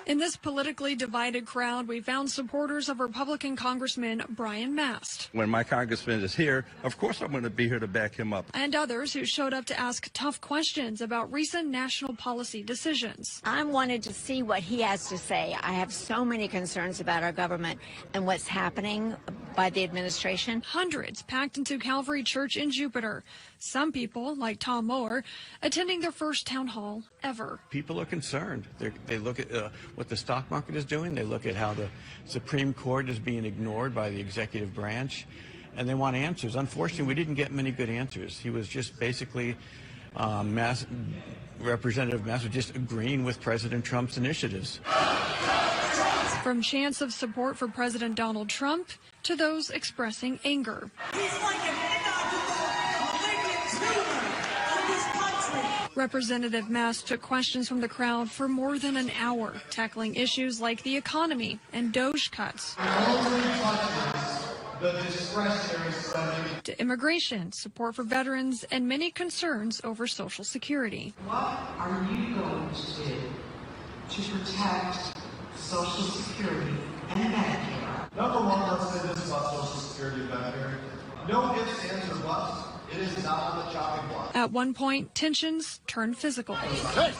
In this politically divided crowd, we found supporters of Republican Congressman Brian Mast. When my congressman is here, of course I'm going to be here to back him up. And others who showed up to ask tough questions about recent national policy decisions. I wanted to see what he has to say. I have so many concerns about our government and what's happening by the administration. Hundreds packed into Calvary Church in Jupiter. Some people, like Tom Moore, attending their first town hall ever. People are concerned. They look at what the stock market is doing. They look at how the Supreme Court is being ignored by the executive branch, and they want answers. Unfortunately, we didn't get many good answers. He was just basically Representative Mast was just agreeing with President Trump's initiatives. From chants of support for President Donald Trump to those expressing anger. He's like an inaudible malignant tumor of this country. Representative Mast took questions from the crowd for more than an hour, tackling issues like the economy and DOGE cuts. The discretionary spending. To immigration, support for veterans, and many concerns over Social Security. What are you going to do to protect Social Security and Medicare? Number one, let's say this about Social Security and Medicare. No ifs, ands, or buts. It is not on the chopping block. At one point, tensions turned physical.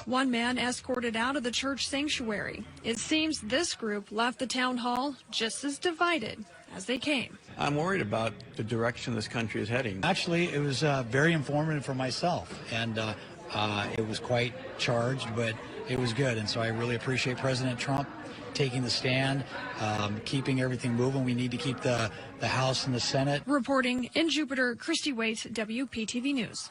One man escorted out of the church sanctuary. It seems this group left the town hall just as divided as they came. I'm worried about the direction this country is heading. Actually, it was very informative for myself, and it was quite charged, but it was good. And so I really appreciate President Trump taking the stand, keeping everything moving. We need to keep the House and the Senate. Reporting in Jupiter, Christy Waite, WPTV News.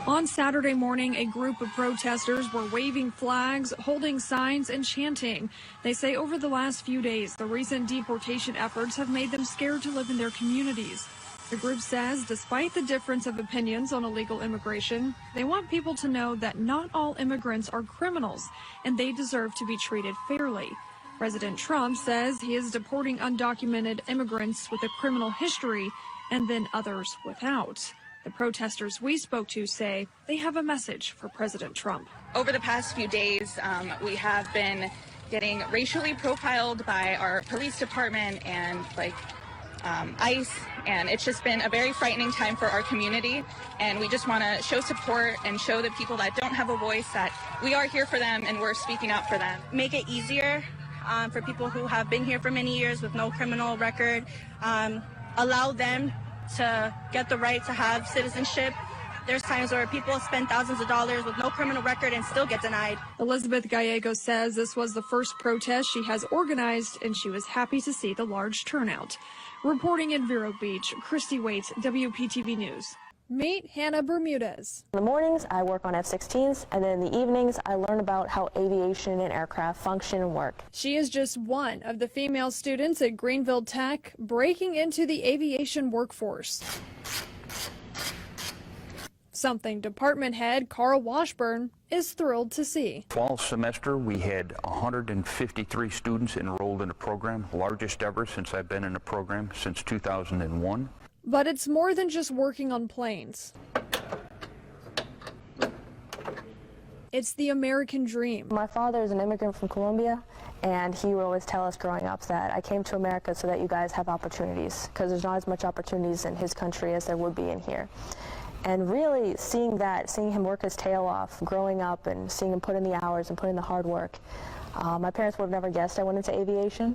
On Saturday morning, a group of protesters were waving flags, holding signs, and chanting. They say over the last few days, the recent deportation efforts have made them scared to live in their communities. The group says despite the difference of opinions on illegal immigration, they want people to know that not all immigrants are criminals and they deserve to be treated fairly. President Trump says he is deporting undocumented immigrants with a criminal history and then others without. The protesters we spoke to say they have a message for President Trump. Over the past few days, we have been getting racially profiled by our police department and ICE, and it's just been a very frightening time for our community, and we just want to show support and show the people that don't have a voice that we are here for them and we're speaking out for them. Make it easier for people who have been here for many years with no criminal record, allow them to get the right to have citizenship. There's times where people spend thousands of dollars with no criminal record and still get denied. Elizabeth Gallego says this was the first protest she has organized, and she was happy to see the large turnout. Reporting in Vero Beach, Christy Waite, WPTV News. Meet Hannah Bermudez. In the mornings, I work on F-16s, and then in the evenings, I learn about how aviation and aircraft function and work. She is just one of the female students at Greenville Tech breaking into the aviation workforce. Something department head Carl Washburn is thrilled to see. Fall semester, we had 153 students enrolled in the program, largest ever since I've been in the program, since 2001. But it's more than just working on planes. It's the American dream. My father is an immigrant from Colombia, and he would always tell us growing up that I came to America so that you guys have opportunities, because there's not as much opportunities in his country as there would be in here. And really seeing him work his tail off growing up and seeing him put in the hours and put in the hard work, my parents would have never guessed I went into aviation.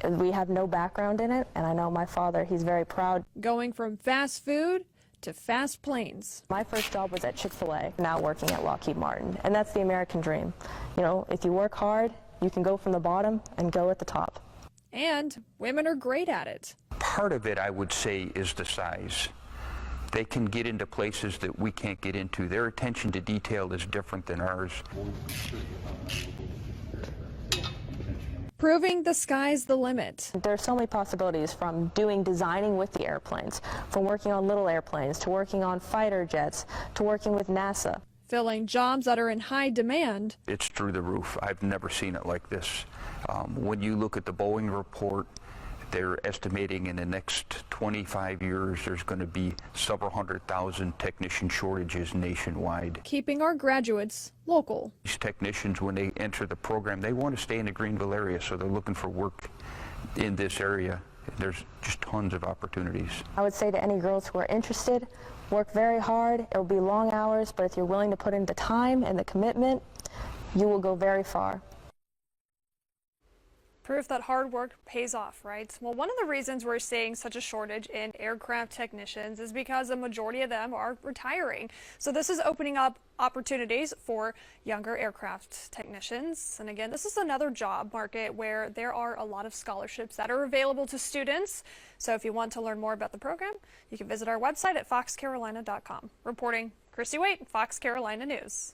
We have no background in it, and I know my father, he's very proud. Going from fast food to fast planes. My first job was at Chick-fil-A, now working at Lockheed Martin, and that's the American dream. You know, if you work hard, you can go from the bottom and go at the top. And women are great at it. Part of it, I would say, is the size. They can get into places that we can't get into. Their attention to detail is different than ours. Proving the sky's the limit. There's so many possibilities, from designing with the airplanes, from working on little airplanes, to working on fighter jets, to working with NASA. Filling jobs that are in high demand. It's through the roof. I've never seen it like this. When you look at the Boeing report, They're estimating in the next 25 years there's going to be several 100,000 technician shortages nationwide. Keeping our graduates local. These technicians, when they enter the program, they want to stay in the Greenville area, so they're looking for work in this area. There's just tons of opportunities. I would say to any girls who are interested, work very hard. It will be long hours, but if you're willing to put in the time and the commitment, you will go very far. Proof that hard work pays off, right? Well, one of the reasons we're seeing such a shortage in aircraft technicians is because a majority of them are retiring. So this is opening up opportunities for younger aircraft technicians. And again, this is another job market where there are a lot of scholarships that are available to students. So if you want to learn more about the program, you can visit our website at foxcarolina.com. Reporting, Christy Waite, Fox Carolina News.